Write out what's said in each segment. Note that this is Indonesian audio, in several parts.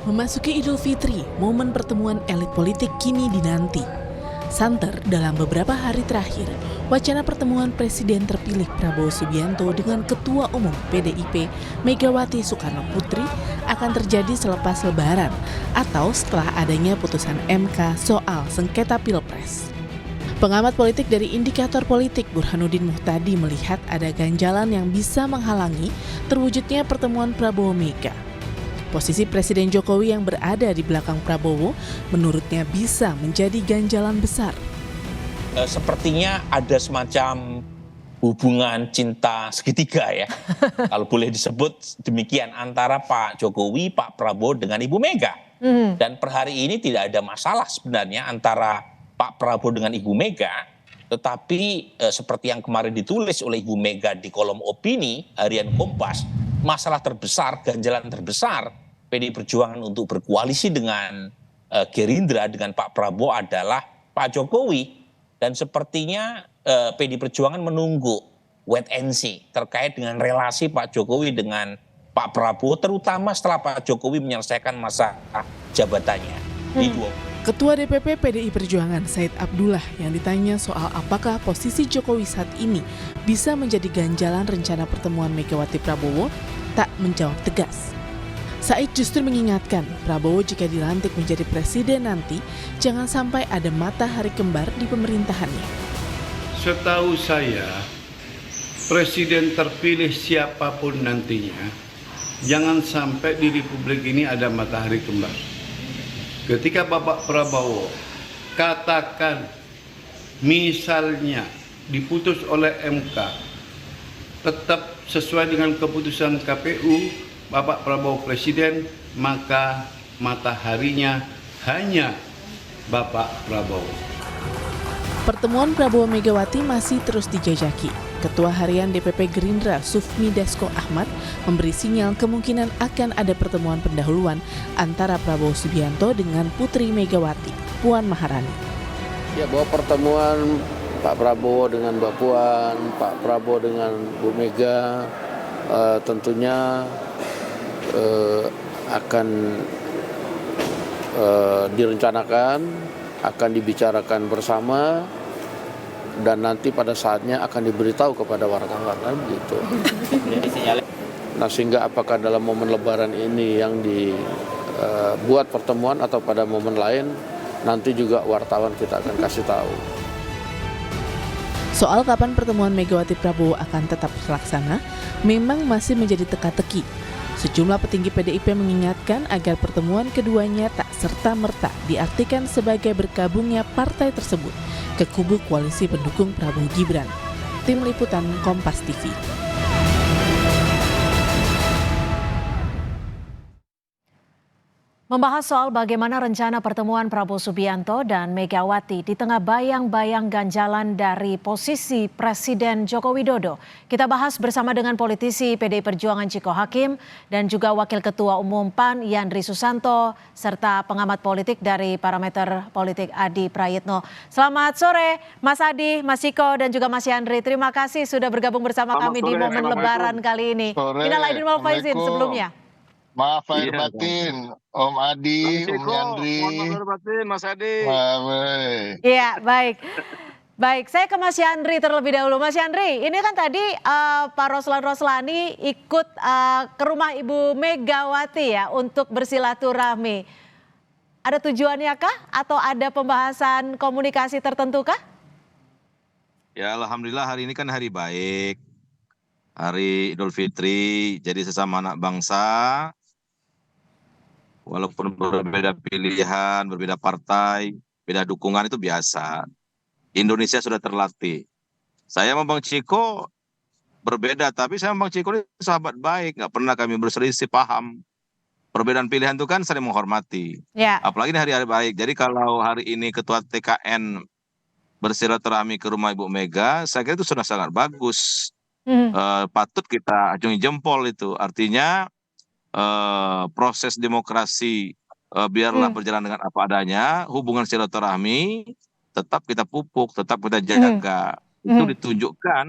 Memasuki Idul Fitri, momen pertemuan elit politik kini dinanti. Santer dalam beberapa hari terakhir, wacana pertemuan Presiden terpilih Prabowo Subianto dengan Ketua Umum PDIP Megawati Soekarno Putri akan terjadi selepas Lebaran atau setelah adanya putusan MK soal sengketa Pilpres. Pengamat politik dari Indikator Politik Burhanuddin Muhtadi melihat ada ganjalan yang bisa menghalangi terwujudnya pertemuan Prabowo-Mega. Posisi Presiden Jokowi yang berada di belakang Prabowo menurutnya bisa menjadi ganjalan besar. Sepertinya ada semacam hubungan cinta segitiga ya, kalau boleh disebut demikian, antara Pak Jokowi, Pak Prabowo dengan Ibu Mega. Dan per hari ini tidak ada masalah sebenarnya antara Pak Prabowo dengan Ibu Mega, tetapi seperti yang kemarin ditulis oleh Ibu Mega di kolom opini harian Kompas, masalah terbesar, ganjalan terbesar PDI Perjuangan untuk berkoalisi dengan Gerindra dengan Pak Prabowo adalah Pak Jokowi. Dan sepertinya PDI Perjuangan menunggu wait and see terkait dengan relasi Pak Jokowi dengan Pak Prabowo, terutama setelah Pak Jokowi menyelesaikan masa jabatannya di 20. Ketua DPP PDI Perjuangan Said Abdullah yang ditanya soal apakah posisi Jokowi saat ini bisa menjadi ganjalan rencana pertemuan Megawati Prabowo, tak menjawab tegas. Said justru mengingatkan Prabowo jika dilantik menjadi presiden nanti, jangan sampai ada matahari kembar di pemerintahannya. Setahu saya, presiden terpilih siapapun nantinya, jangan sampai di Republik ini ada matahari kembar. Ketika Bapak Prabowo katakan misalnya diputus oleh MK tetap sesuai dengan keputusan KPU, Bapak Prabowo presiden, maka mataharinya hanya Bapak Prabowo. Pertemuan Prabowo Megawati masih terus dijajaki. Ketua Harian DPP Gerindra Sufmi Dasko Ahmad memberi sinyal kemungkinan akan ada pertemuan pendahuluan antara Prabowo Subianto dengan Putri Megawati, Puan Maharani. Ya, bahwa pertemuan Pak Prabowo dengan Mbak Puan, Pak Prabowo dengan Bu Mega tentunya akan direncanakan, akan dibicarakan bersama, dan nanti pada saatnya akan diberitahu kepada wartawan gitu. Nah, sehingga apakah dalam momen Lebaran ini yang dibuat pertemuan atau pada momen lain, nanti juga wartawan kita akan kasih tahu. Soal kapan pertemuan Megawati Prabowo akan tetap terlaksana, memang masih menjadi teka-teki. Sejumlah petinggi PDIP mengingatkan agar pertemuan keduanya tak serta-merta diartikan sebagai bergabungnya partai tersebut ke kubu koalisi pendukung Prabowo Gibran. Tim Liputan Kompas TV. Membahas soal bagaimana rencana pertemuan Prabowo Subianto dan Megawati di tengah bayang-bayang ganjalan dari posisi Presiden Joko Widodo. Kita bahas bersama dengan politisi PDI Perjuangan Chiko Hakim dan juga Wakil Ketua Umum PAN Yandri Susanto serta pengamat politik dari Parameter Politik Adi Prayitno. Selamat sore Mas Adi, Mas Chiko dan juga Mas Yandri. Terima kasih sudah bergabung bersama kami di momen Lebaran kali ini. Minal aidin wal faizin sebelumnya. Maaf lahir batin, Om Adi, Om Yandri. Maaf lahir batin, Mas Adi. Iya, baik. Baik, saya ke Mas Yandri terlebih dahulu. Mas Yandri, ini kan tadi Pak Roslan Roslani ikut ke rumah Ibu Megawati ya untuk bersilaturahmi. Ada tujuannya kah atau ada pembahasan komunikasi tertentu kah? Ya, alhamdulillah hari ini kan hari baik. Hari Idul Fitri, jadi sesama anak bangsa, walaupun berbeda pilihan, berbeda partai, beda dukungan itu biasa. Indonesia sudah terlatih. Saya sama Bang Chiko berbeda, tapi saya sama Bang Chiko ini sahabat baik, nggak pernah kami berselisih paham. Perbedaan pilihan itu kan saling menghormati. Ya. Apalagi ini hari baik. Jadi kalau hari ini Ketua TKN bersilaturahmi ke rumah Ibu Mega, saya kira itu sudah sangat bagus. Patut kita acungi jempol itu. Artinya proses demokrasi biarlah berjalan dengan apa adanya, hubungan silaturahmi tetap kita pupuk, tetap kita jaga. Itu ditunjukkan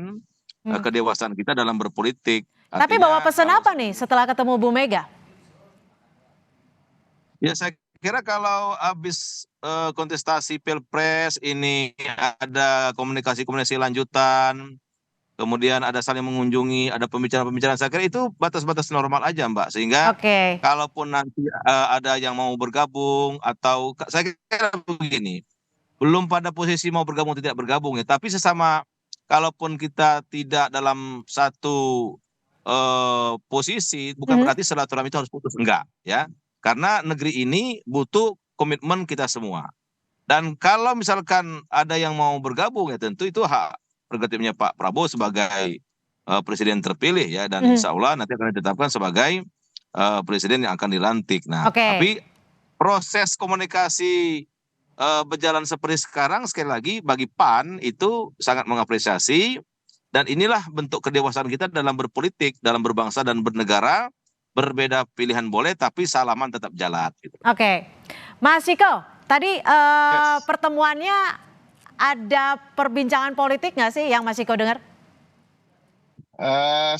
kedewasaan kita dalam berpolitik. Tapi bawa pesan apa nih setelah ketemu Bu Mega? Ya saya kira kalau habis kontestasi Pilpres ini ada komunikasi-komunikasi lanjutan, kemudian ada saling mengunjungi, ada pembicaraan-pembicaraan, saya kira itu batas-batas normal aja Mbak. Sehingga Oke. kalaupun nanti ada yang mau bergabung atau saya kira begini, belum pada posisi mau bergabung tidak bergabung ya, tapi sesama kalaupun kita tidak dalam satu posisi, bukan Mhm. berarti silaturahmi itu harus putus, enggak ya. Karena negeri ini butuh komitmen kita semua. Dan kalau misalkan ada yang mau bergabung ya tentu itu hak prerogatifnya Pak Prabowo sebagai presiden terpilih ya, dan Mhm. insya Allah nanti akan ditetapkan sebagai presiden yang akan dilantik. Nah, Oke. tapi proses komunikasi berjalan seperti sekarang sekali lagi bagi PAN itu sangat mengapresiasi, dan inilah bentuk kedewasaan kita dalam berpolitik, dalam berbangsa dan bernegara. Berbeda pilihan boleh tapi salaman tetap jalan gitu. Oke. Mas Ciko, tadi Yes. pertemuannya ada perbincangan politik nggak sih yang Mas Ciko dengar?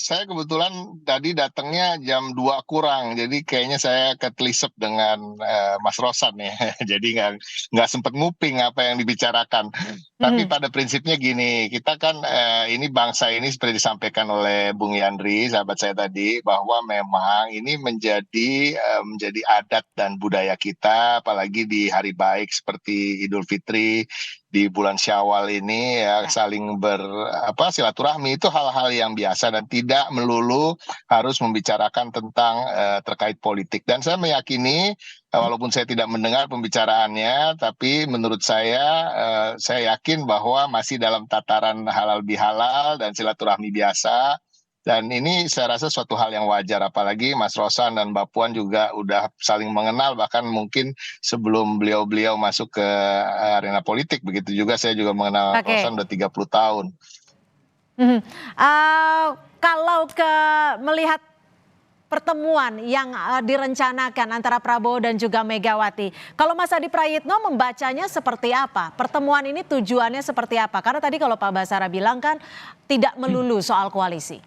Saya kebetulan tadi datangnya jam 2 kurang, jadi kayaknya saya ketelisep dengan Mas Rosan ya. Jadi nggak sempet nguping apa yang dibicarakan. Tapi Mhm. pada prinsipnya gini, kita kan ini bangsa ini seperti disampaikan oleh Bung Yandri, sahabat saya tadi, bahwa memang ini menjadi adat dan budaya kita, apalagi di hari baik seperti Idul Fitri di bulan Syawal ini ya, Ya. saling silaturahmi itu hal-hal yang biasa dan tidak melulu harus membicarakan tentang terkait politik. Dan saya meyakini walaupun saya tidak mendengar pembicaraannya, tapi menurut saya yakin bahwa masih dalam tataran halal bihalal dan silaturahmi biasa. Dan ini saya rasa suatu hal yang wajar, apalagi Mas Rosan dan Mbak Puan juga udah saling mengenal, bahkan mungkin sebelum beliau-beliau masuk ke arena politik. Begitu juga saya juga mengenal Oke. Rosan udah 30 tahun. Mhm. Kalau melihat pertemuan yang direncanakan antara Prabowo dan juga Megawati, kalau Mas Adi Prayitno membacanya seperti apa? Pertemuan ini tujuannya seperti apa? Karena tadi kalau Pak Basara bilang kan tidak melulu soal koalisi.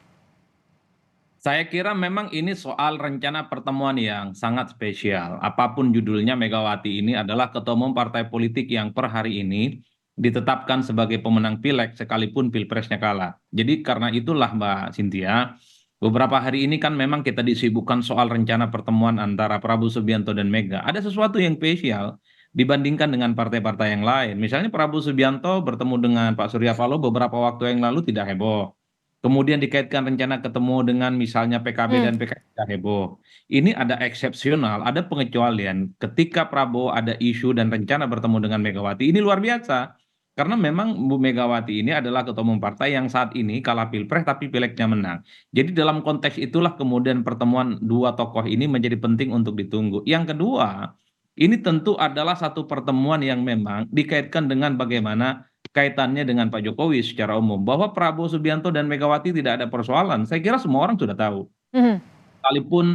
Saya kira memang ini soal rencana pertemuan yang sangat spesial. Apapun judulnya, Megawati ini adalah ketua umum partai politik yang per hari ini ditetapkan sebagai pemenang pileg sekalipun pilpresnya kalah. Jadi karena itulah Mbak Cynthia, beberapa hari ini kan memang kita disibukkan soal rencana pertemuan antara Prabowo Subianto dan Mega. Ada sesuatu yang spesial dibandingkan dengan partai-partai yang lain. Misalnya Prabowo Subianto bertemu dengan Pak Surya Paloh beberapa waktu yang lalu tidak heboh. Kemudian dikaitkan rencana ketemu dengan misalnya PKB Hmm. dan PKS tidak heboh. Ini ada eksepsional, ada pengecualian ketika Prabowo ada isu dan rencana bertemu dengan Megawati. Ini luar biasa. Karena memang Bu Megawati ini adalah ketua umum partai yang saat ini kalah pilpres tapi pileknya menang. Jadi dalam konteks itulah kemudian pertemuan dua tokoh ini menjadi penting untuk ditunggu. Yang kedua, ini tentu adalah satu pertemuan yang memang dikaitkan dengan bagaimana kaitannya dengan Pak Jokowi secara umum, bahwa Prabowo Subianto dan Megawati tidak ada persoalan. Saya kira semua orang sudah tahu. Mhm. Sekalipun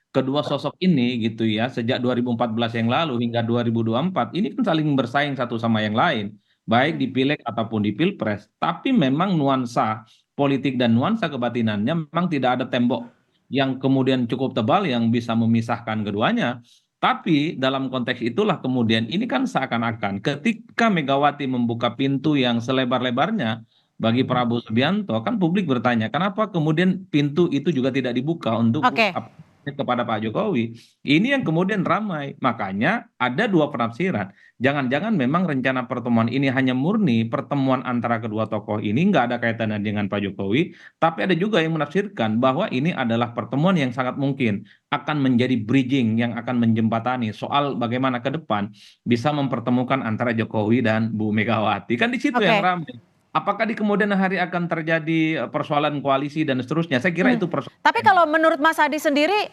kedua sosok ini gitu ya, sejak 2014 yang lalu hingga 2024 ini kan saling bersaing satu sama yang lain, baik di pileg ataupun di pilpres. Tapi memang nuansa politik dan nuansa kebatinannya memang tidak ada tembok yang kemudian cukup tebal yang bisa memisahkan keduanya. Tapi dalam konteks itulah kemudian ini kan seakan-akan ketika Megawati membuka pintu yang selebar-lebarnya bagi Prabowo Subianto, kan publik bertanya, kenapa kemudian pintu itu juga tidak dibuka untuk Oke. kepada Pak Jokowi? Ini yang kemudian ramai. Makanya ada dua penafsiran. Jangan-jangan memang rencana pertemuan ini hanya murni pertemuan antara kedua tokoh ini, nggak ada kaitannya dengan Pak Jokowi. Tapi ada juga yang menafsirkan bahwa ini adalah pertemuan yang sangat mungkin akan menjadi bridging yang akan menjembatani soal bagaimana ke depan bisa mempertemukan antara Jokowi dan Bu Megawati. Kan di situ yang Oke. ramai. Apakah di kemudian hari akan terjadi persoalan koalisi dan seterusnya? Saya kira Hmm. itu persoalan. Tapi kalau menurut Mas Adi sendiri,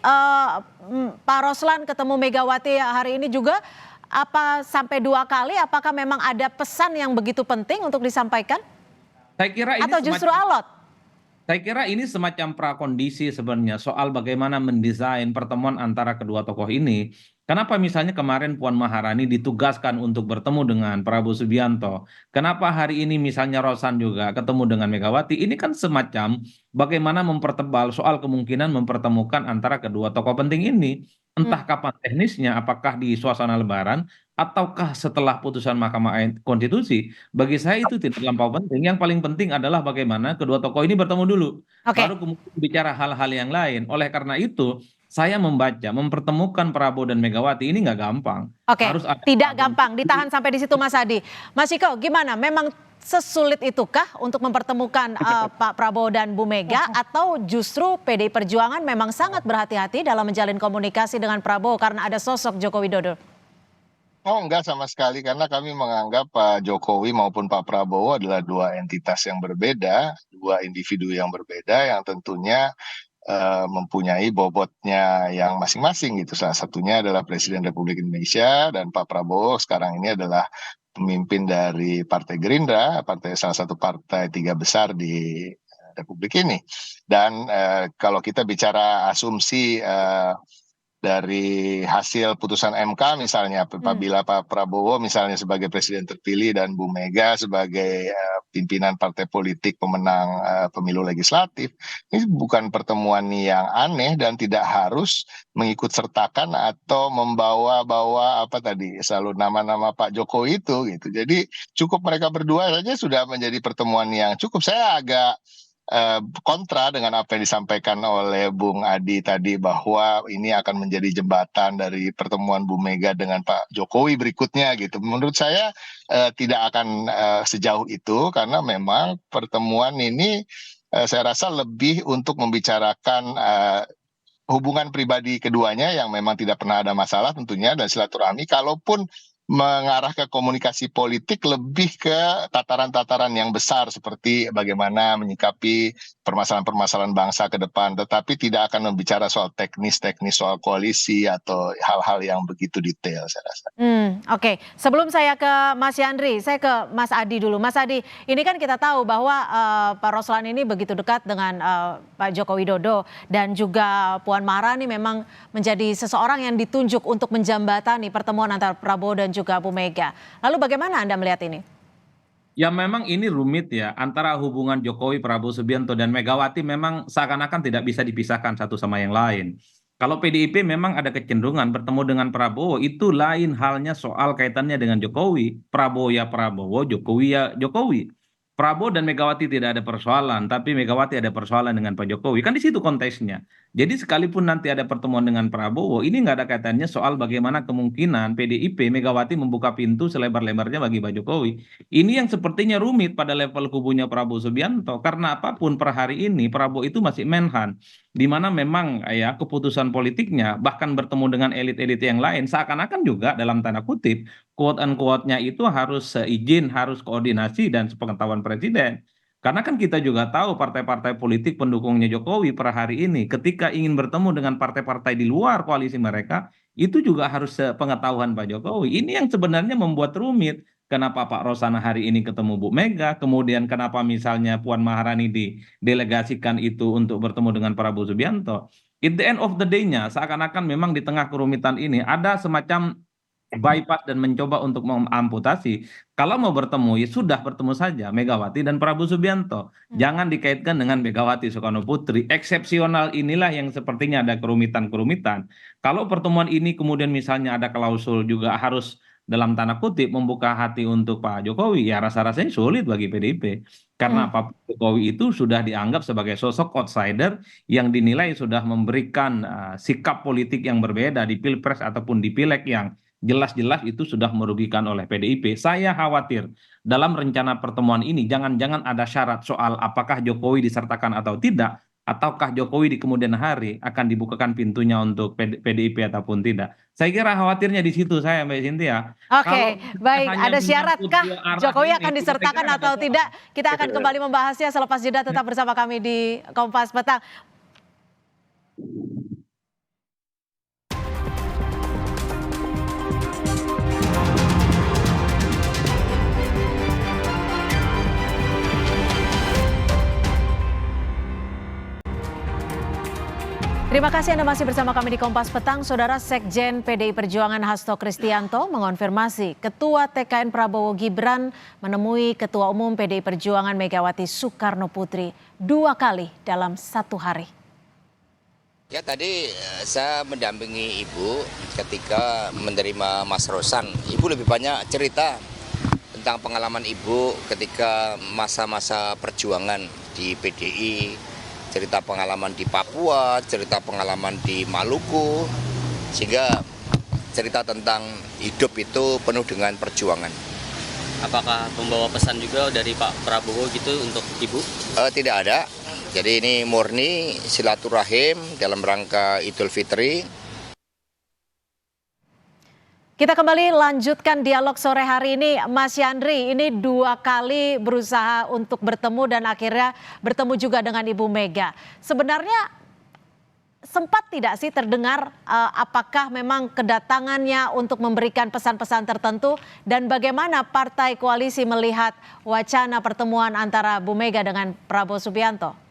Pak Roslan ketemu Megawati hari ini juga apa sampai 2 kali? Apakah memang ada pesan yang begitu penting untuk disampaikan? Saya kira ini Atau justru semacam alot? Saya kira ini semacam prakondisi sebenarnya soal bagaimana mendesain pertemuan antara kedua tokoh ini. Kenapa misalnya kemarin Puan Maharani ditugaskan untuk bertemu dengan Prabowo Subianto? Kenapa hari ini misalnya Rosan juga ketemu dengan Megawati? Ini kan semacam bagaimana mempertebal soal kemungkinan mempertemukan antara kedua tokoh penting ini. Entah kapan teknisnya, apakah di suasana Lebaran ataukah setelah putusan Mahkamah Konstitusi. Bagi saya itu tidak terlampau penting. Yang paling penting adalah bagaimana kedua tokoh ini bertemu dulu, Oke, baru kemudian bicara hal-hal yang lain. Oleh karena itu, saya membaca mempertemukan Prabowo dan Megawati ini nggak gampang. oke, Harus ada tidak gampang. Ditahan sampai di situ, Mas Adi. Mas Iko, gimana? Memang sesulit itukah untuk mempertemukan Pak Prabowo dan Bu Mega, atau justru PDI Perjuangan memang sangat berhati-hati dalam menjalin komunikasi dengan Prabowo karena ada sosok Joko Widodo? Oh enggak sama sekali, karena kami menganggap Pak Jokowi maupun Pak Prabowo adalah dua entitas yang berbeda, dua individu yang berbeda yang tentunya mempunyai bobotnya yang masing-masing gitu. Salah satunya adalah Presiden Republik Indonesia, dan Pak Prabowo sekarang ini adalah pemimpin dari Partai Gerindra, salah satu partai tiga besar di Republik ini. Dan kalau kita bicara asumsi dari hasil putusan MK misalnya, apabila Pak Prabowo misalnya sebagai presiden terpilih dan Bu Mega sebagai pimpinan partai politik pemenang pemilu legislatif, ini bukan pertemuan yang aneh dan tidak harus mengikut sertakan atau membawa-bawa apa tadi selalu nama-nama Pak Jokowi itu gitu. Jadi cukup mereka berdua saja sudah menjadi pertemuan yang cukup. Saya agak kontra dengan apa yang disampaikan oleh Bung Adi tadi, bahwa ini akan menjadi jembatan dari pertemuan Bu Mega dengan Pak Jokowi berikutnya gitu. Menurut saya tidak akan sejauh itu, karena memang pertemuan ini saya rasa lebih untuk membicarakan hubungan pribadi keduanya yang memang tidak pernah ada masalah tentunya, dan silaturahmi. Kalaupun mengarah ke komunikasi politik, lebih ke tataran-tataran yang besar seperti bagaimana menyikapi permasalahan-permasalahan bangsa ke depan, tetapi tidak akan membicara soal teknis-teknis soal koalisi atau hal-hal yang begitu detail, saya rasa. Oke. Sebelum saya ke Mas Yandri, saya ke Mas Adi dulu. Mas Adi, ini kan kita tahu bahwa Pak Roslan ini begitu dekat dengan Pak Joko Widodo, dan juga Puan Maharani memang menjadi seseorang yang ditunjuk untuk menjembatani pertemuan antara Prabowo dan juga Bu Mega. Lalu bagaimana Anda melihat ini? Ya memang ini rumit ya, antara hubungan Jokowi, Prabowo Subianto, dan Megawati memang seakan-akan tidak bisa dipisahkan satu sama yang lain. Kalau PDIP memang ada kecenderungan bertemu dengan Prabowo, itu lain halnya soal kaitannya dengan Jokowi. Prabowo ya Prabowo, Jokowi ya Jokowi. Prabowo dan Megawati tidak ada persoalan, tapi Megawati ada persoalan dengan Pak Jokowi. Kan di situ konteksnya. Jadi sekalipun nanti ada pertemuan dengan Prabowo, ini nggak ada kaitannya soal bagaimana kemungkinan PDIP Megawati membuka pintu selebar-lebarnya bagi Pak Jokowi. Ini yang sepertinya rumit pada level kubunya Prabowo Subianto, karena apapun per hari ini Prabowo itu masih menhan, di mana memang ya keputusan politiknya bahkan bertemu dengan elit-elit yang lain seakan-akan juga dalam tanda kutip quote unquote-nya itu harus seizin, harus koordinasi dan sepengetahuan presiden. Karena kan kita juga tahu partai-partai politik pendukungnya Jokowi per hari ini ketika ingin bertemu dengan partai-partai di luar koalisi mereka, itu juga harus sepengetahuan Pak Jokowi. Ini yang sebenarnya membuat rumit. Kenapa Pak Rosana hari ini ketemu Bu Mega, kemudian kenapa misalnya Puan Maharani didelegasikan itu untuk bertemu dengan Prabowo Subianto. At the end of the day-nya, seakan-akan memang di tengah kerumitan ini ada semacam bypass dan mencoba untuk mengamputasi. Kalau mau bertemu, ya sudah bertemu saja Megawati dan Prabowo Subianto. Jangan dikaitkan dengan Megawati Soekarno Putri. Eksepsional inilah yang sepertinya ada kerumitan-kerumitan. Kalau pertemuan ini kemudian misalnya ada klausul juga harus dalam tanda kutip membuka hati untuk Pak Jokowi, ya rasa-rasanya sulit bagi PDIP. Karena Pak Jokowi itu sudah dianggap sebagai sosok outsider yang dinilai sudah memberikan sikap politik yang berbeda di Pilpres ataupun di Pileg yang jelas-jelas itu sudah merugikan oleh PDIP. Saya khawatir dalam rencana pertemuan ini jangan-jangan ada syarat soal apakah Jokowi disertakan atau tidak, ataukah Jokowi di kemudian hari akan dibukakan pintunya untuk PDIP ataupun tidak. Saya kira khawatirnya di situ saya, Mbak Cynthia. Oke, baik. hanya Ada syaratkah menyangkut dua arah Jokowi ini, akan saya disertakan kira ada atau soal. tidak? Kita akan kembali membahasnya selepas jeda. Tetap bersama kami di Kompas Petang. Terima kasih Anda masih bersama kami di Kompas Petang. Saudara, Sekjen PDI Perjuangan Hasto Kristianto mengonfirmasi Ketua TKN Prabowo Gibran menemui Ketua Umum PDI Perjuangan Megawati Soekarno Putri 2 kali dalam 1 hari. Ya tadi saya mendampingi Ibu ketika menerima Mas Rosan. Ibu lebih banyak cerita tentang pengalaman Ibu ketika masa-masa perjuangan di PDI, cerita pengalaman di Papua, cerita pengalaman di Maluku, sehingga cerita tentang hidup itu penuh dengan perjuangan. Apakah membawa pesan juga dari Pak Prabowo gitu untuk Ibu? Tidak ada. Jadi ini murni silaturahim dalam rangka Idul Fitri. Kita kembali lanjutkan dialog sore hari ini, Mas Yandri. Ini 2 kali berusaha untuk bertemu dan akhirnya bertemu juga dengan Ibu Mega. Sebenarnya sempat tidak sih terdengar apakah memang kedatangannya untuk memberikan pesan-pesan tertentu dan bagaimana partai koalisi melihat wacana pertemuan antara Bu Mega dengan Prabowo Subianto?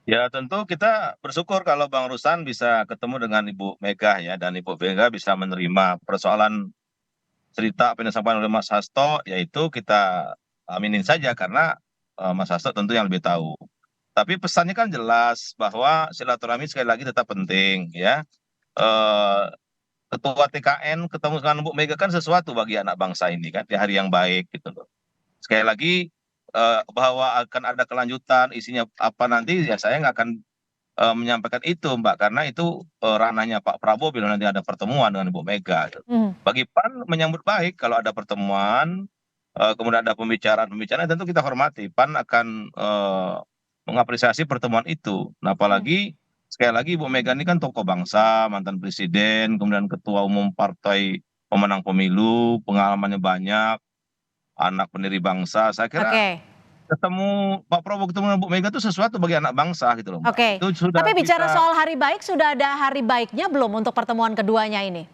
Ya tentu kita bersyukur kalau Bang Ruslan bisa ketemu dengan Ibu Mega ya, dan Ibu Mega bisa menerima persoalan cerita apa yang disampaikan oleh Mas Hasto, yaitu kita aminin saja karena Mas Hasto tentu yang lebih tahu. Tapi pesannya kan jelas bahwa silaturahmi sekali lagi tetap penting ya. Eh, Ketua TKN ketemu dengan Bu Mega kan sesuatu bagi anak bangsa ini kan, di hari yang baik gitu loh. Sekali lagi bahwa akan ada kelanjutan isinya apa nanti ya saya nggak akan menyampaikan itu Mbak, karena itu ranahnya Pak Prabowo bila nanti ada pertemuan dengan Ibu Mega. Bagi PAN menyambut baik kalau ada pertemuan, kemudian ada pembicaraan tentu kita hormati. PAN akan mengapresiasi pertemuan itu. Nah apalagi sekali lagi Ibu Mega ini kan tokoh bangsa, mantan presiden, kemudian ketua umum partai pemenang pemilu, pengalamannya banyak, anak pendiri bangsa. Saya kira ketemu Pak Prabowo ketemu dengan Bu Mega itu sesuatu bagi anak bangsa gitu loh Mbak. Oke. Itu sudah Tapi bicara bisa. soal hari baik, sudah ada hari baiknya belum untuk pertemuan keduanya ini?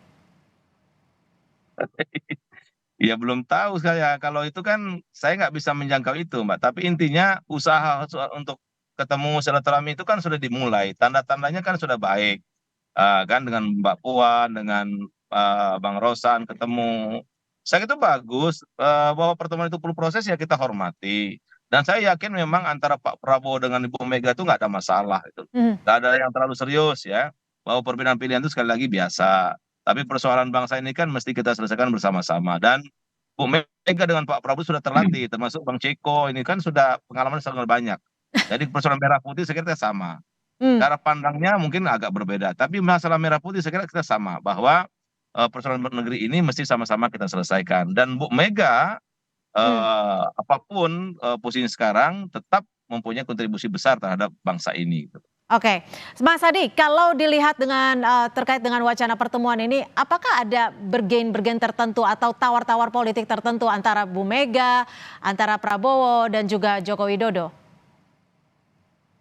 Ya belum tahu saya, kalau itu kan saya nggak bisa menjangkau itu Mbak. Tapi intinya usaha untuk ketemu silaturahmi itu kan sudah dimulai, tanda-tandanya kan sudah baik. Kan dengan Mbak Puan, dengan Bang Rosan ketemu. Saya kira itu bagus, bahwa pertemuan itu perlu proses ya kita hormati. Dan saya yakin memang antara Pak Prabowo dengan Ibu Mega itu nggak ada masalah. Itu. Nggak ada yang terlalu serius ya. Bahwa perbedaan pilihan itu sekali lagi biasa. Tapi persoalan bangsa ini kan mesti kita selesaikan bersama-sama. Dan Bu Mega dengan Pak Prabowo sudah terlatih, termasuk Bang Ceko ini kan sudah pengalaman sangat banyak. Jadi persoalan merah putih saya kira kita sama. Cara pandangnya mungkin agak berbeda. Tapi masalah merah putih saya kira kita sama. Bahwa persoalan negeri ini mesti sama-sama kita selesaikan. Dan Bu Mega apapun posisi sekarang tetap mempunyai kontribusi besar terhadap bangsa ini. Oke, Mas Adi, kalau dilihat dengan terkait dengan wacana pertemuan ini, apakah ada bergen tertentu atau tawar-tawar politik tertentu antara Bu Mega, antara Prabowo dan juga Joko Widodo?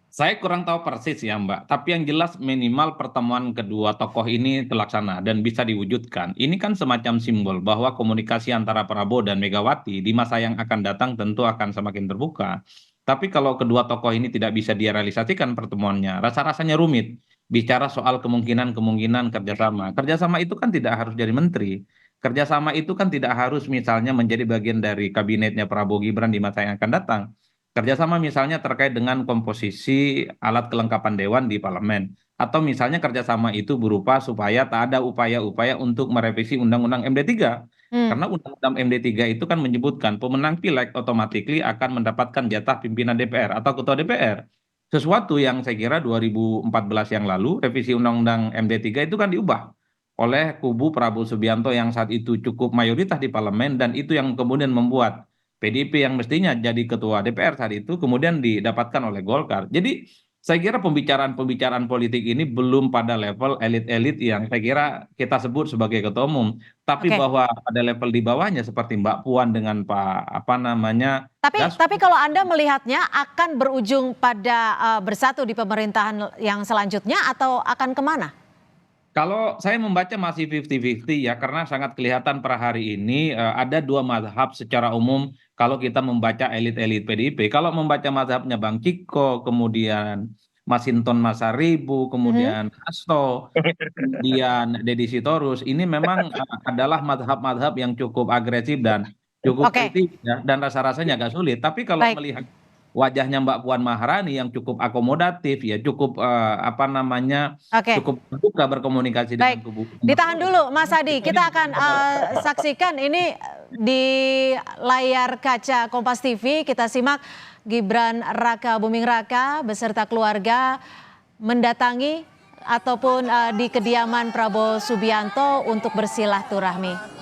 Saya kurang tahu persis ya Mbak, tapi yang jelas minimal pertemuan kedua tokoh ini terlaksana dan bisa diwujudkan. Ini kan semacam simbol bahwa komunikasi antara Prabowo dan Megawati di masa yang akan datang tentu akan semakin terbuka. Tapi kalau kedua tokoh ini tidak bisa direalisasikan pertemuannya, rasa-rasanya rumit. Bicara soal kemungkinan-kemungkinan kerjasama. Kerjasama itu kan tidak harus jadi menteri. Kerjasama itu kan tidak harus misalnya menjadi bagian dari kabinetnya Prabowo Gibran di masa yang akan datang. Kerjasama misalnya terkait dengan komposisi alat kelengkapan dewan di parlemen. Atau misalnya kerjasama itu berupa supaya tak ada upaya-upaya untuk merevisi Undang-Undang MD3. Karena Undang-Undang MD3 itu kan menyebutkan pemenang pileg otomatis akan mendapatkan jatah pimpinan DPR atau ketua DPR. Sesuatu yang saya kira 2014 yang lalu revisi Undang-Undang MD3 itu kan diubah oleh kubu Prabowo Subianto yang saat itu cukup mayoritas di parlemen, dan itu yang kemudian membuat PDIP yang mestinya jadi ketua DPR saat itu kemudian didapatkan oleh Golkar. Jadi saya kira pembicaraan politik ini belum pada level elit-elit yang saya kira kita sebut sebagai ketua umum. Tapi bahwa pada level di bawahnya seperti Mbak Puan dengan Pak Tapi kalau Anda melihatnya akan berujung pada bersatu di pemerintahan yang selanjutnya atau akan kemana? Kalau saya membaca masih 50-50 ya, karena sangat kelihatan per hari ini ada dua mazhab secara umum kalau kita membaca elit-elit PDIP. Kalau membaca mazhabnya Bang Ciko, kemudian Masinton Masaribu, kemudian Hasto, kemudian Deddy Sitorus, ini memang adalah mazhab-mazhab yang cukup agresif dan cukup kritis ya, dan rasa-rasanya agak sulit. Tapi kalau melihat wajahnya Mbak Puan Maharani yang cukup akomodatif, ya cukup Oke. cukup terbuka berkomunikasi dengan Baik, kubu. ditahan dulu Mas Adi. Kita akan saksikan ini di layar kaca Kompas TV. Kita simak Gibran Raka Buming Raka beserta keluarga mendatangi ataupun di kediaman Prabowo Subianto untuk bersilaturahmi.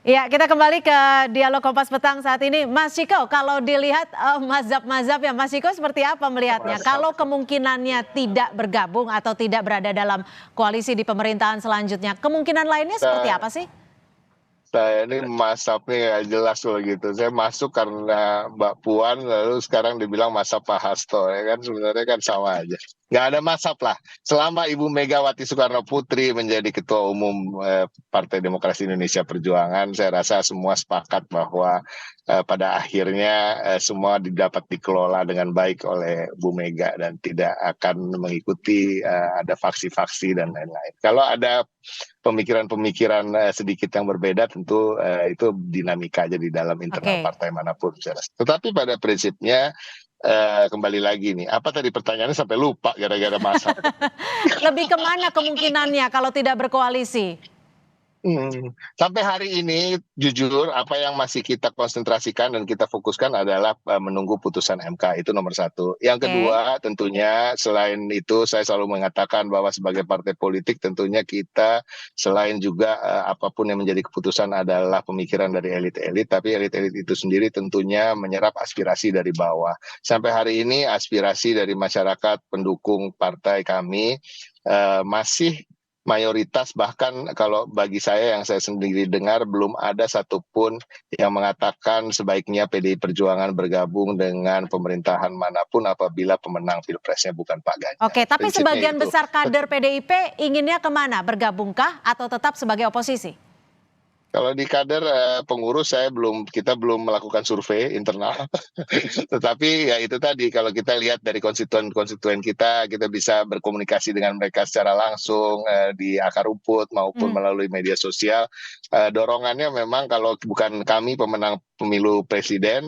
Ya, kita kembali ke dialog Kompas Petang saat ini. Mas Ciko, kalau dilihat mazhab-mazhab ya, Mas Ciko seperti apa melihatnya? Kalau kemungkinannya tidak bergabung atau tidak berada dalam koalisi di pemerintahan selanjutnya, kemungkinan lainnya seperti apa sih? Saya ini masapnya nggak jelas loh gitu. Saya masuk karena Mbak Puan, lalu sekarang dibilang masap Pak Hasto, ya kan sebenarnya kan sama aja. Nggak ada masap lah. Selama Ibu Megawati Soekarno Putri menjadi Ketua Umum Partai Demokrasi Indonesia Perjuangan, saya rasa semua sepakat bahwa pada akhirnya semua dapat dikelola dengan baik oleh Bu Mega dan tidak akan mengikuti ada faksi-faksi dan lain-lain. Kalau ada pemikiran-pemikiran sedikit yang berbeda tentu itu dinamika aja di dalam internal partai manapun. Tetapi pada prinsipnya kembali lagi nih, apa tadi pertanyaannya sampai lupa gara-gara masa. Lebih kemana kemungkinannya kalau tidak berkoalisi? Sampai hari ini jujur apa yang masih kita konsentrasikan dan kita fokuskan adalah menunggu putusan MK, itu nomor satu. Yang kedua tentunya selain itu saya selalu mengatakan bahwa sebagai partai politik tentunya kita selain juga apapun yang menjadi keputusan adalah pemikiran dari elit-elit, tapi elit-elit itu sendiri tentunya menyerap aspirasi dari bawah. Sampai hari ini aspirasi dari masyarakat pendukung partai kami masih mayoritas, bahkan kalau bagi saya yang saya sendiri dengar belum ada satupun yang mengatakan sebaiknya PDI Perjuangan bergabung dengan pemerintahan manapun apabila pemenang pilpresnya bukan Pak Ganjar. Oke, tapi Prinsipnya sebagian itu. besar kader PDIP inginnya kemana? Bergabungkah atau tetap sebagai oposisi? Kalau di kader pengurus kita belum melakukan survei internal, tetapi ya itu tadi kalau kita lihat dari konstituen kita bisa berkomunikasi dengan mereka secara langsung di akar rumput maupun melalui media sosial. Dorongannya memang kalau bukan kami pemenang pemilu presiden,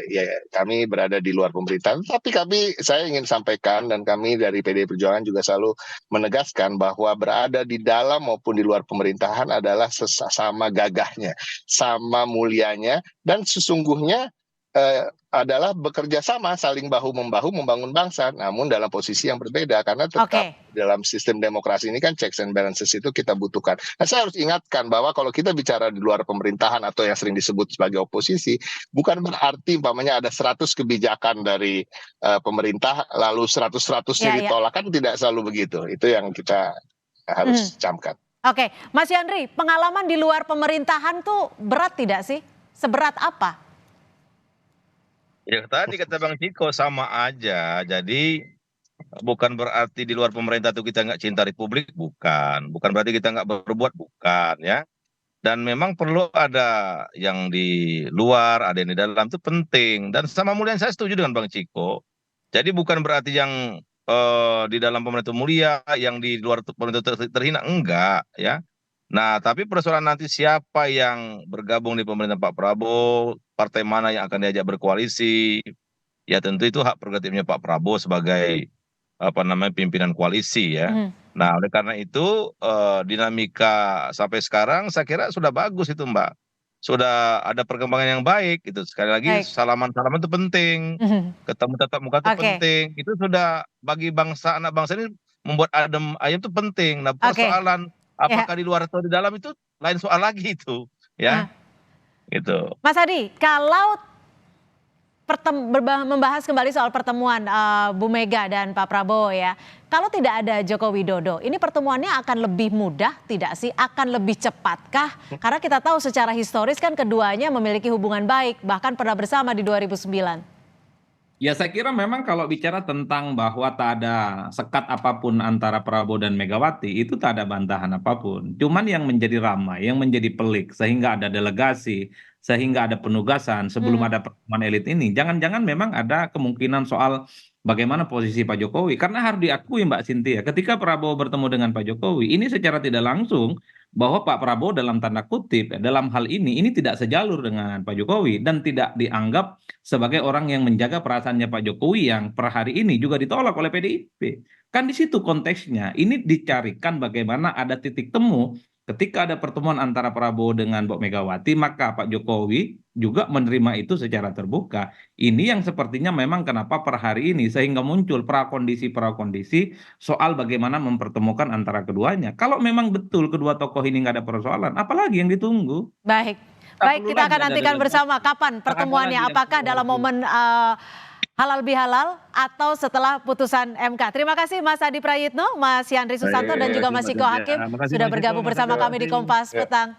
ya kami berada di luar pemerintahan. Tapi saya ingin sampaikan dan kami dari PDI Perjuangan juga selalu menegaskan bahwa berada di dalam maupun di luar pemerintahan adalah sama gagahnya, sama mulianya, dan sesungguhnya adalah bekerja sama, saling bahu-membahu membangun bangsa, namun dalam posisi yang berbeda, karena tetap dalam sistem demokrasi ini kan checks and balances itu kita butuhkan. Nah, saya harus ingatkan bahwa kalau kita bicara di luar pemerintahan atau yang sering disebut sebagai oposisi, bukan berarti umpamanya ada 100 kebijakan dari pemerintah lalu 100-100-nya ditolak, kan tidak selalu begitu. Itu yang kita harus camkan. Oke, Mas Yandri, pengalaman di luar pemerintahan tuh berat tidak sih? Seberat apa? Ya tadi kata Bang Ciko sama aja. Jadi bukan berarti di luar pemerintah itu kita nggak cinta Republik, bukan. Bukan berarti kita nggak berbuat, bukan ya. Dan memang perlu ada yang di luar, ada yang di dalam, itu penting. Dan sama mulian saya setuju dengan Bang Ciko. Jadi bukan berarti yang di dalam pemerintah mulia, yang di luar pemerintah terhina, enggak ya. Nah, tapi persoalan nanti siapa yang bergabung di pemerintah Pak Prabowo, partai mana yang akan diajak berkoalisi, ya tentu itu hak prerogatifnya Pak Prabowo sebagai pimpinan koalisi ya. Nah, oleh karena itu dinamika sampai sekarang saya kira sudah bagus itu Mbak. Sudah ada perkembangan yang baik itu. Sekali lagi salaman-salaman itu penting. Ketemu tatap muka itu penting. Itu sudah bagi bangsa, anak bangsa ini membuat adem ayam itu penting. Nah, persoalan apakah di luar atau di dalam itu lain soal lagi itu, ya. Gitu. Mas Adi, kalau membahas kembali soal pertemuan Bu Mega dan Pak Prabowo ya, kalau tidak ada Joko Widodo, ini pertemuannya akan lebih mudah tidak sih? Akan lebih cepatkah? Karena kita tahu secara historis kan keduanya memiliki hubungan baik, bahkan pernah bersama di 2009. Ya saya kira memang kalau bicara tentang bahwa tak ada sekat apapun antara Prabowo dan Megawati, itu tak ada bantahan apapun. Cuman yang menjadi ramai, yang menjadi pelik, sehingga ada delegasi, sehingga ada penugasan sebelum ada pertemuan elit ini. Jangan-jangan memang ada kemungkinan soal bagaimana posisi Pak Jokowi. Karena harus diakui Mbak Cynthia, ketika Prabowo bertemu dengan Pak Jokowi, ini secara tidak langsung bahwa Pak Prabowo dalam tanda kutip, dalam hal ini tidak sejalur dengan Pak Jokowi dan tidak dianggap sebagai orang yang menjaga perasaannya Pak Jokowi yang per hari ini juga ditolak oleh PDIP. Kan di situ konteksnya, ini dicarikan bagaimana ada titik temu ketika ada pertemuan antara Prabowo dengan Bu Megawati, maka Pak Jokowi juga menerima itu secara terbuka. Ini yang sepertinya memang kenapa per hari ini sehingga muncul prakondisi soal bagaimana mempertemukan antara keduanya. Kalau memang betul kedua tokoh ini nggak ada persoalan, apalagi yang ditunggu? Baik, baik, kita akan nantikan bersama kapan pertemuannya. Apakah dalam momen halal bihalal atau setelah putusan MK. Terima kasih Mas Adi Prayitno, Mas Yandri Susanto dan juga Mas Ciko Hakim sudah bergabung bersama kami di Kompas Petang.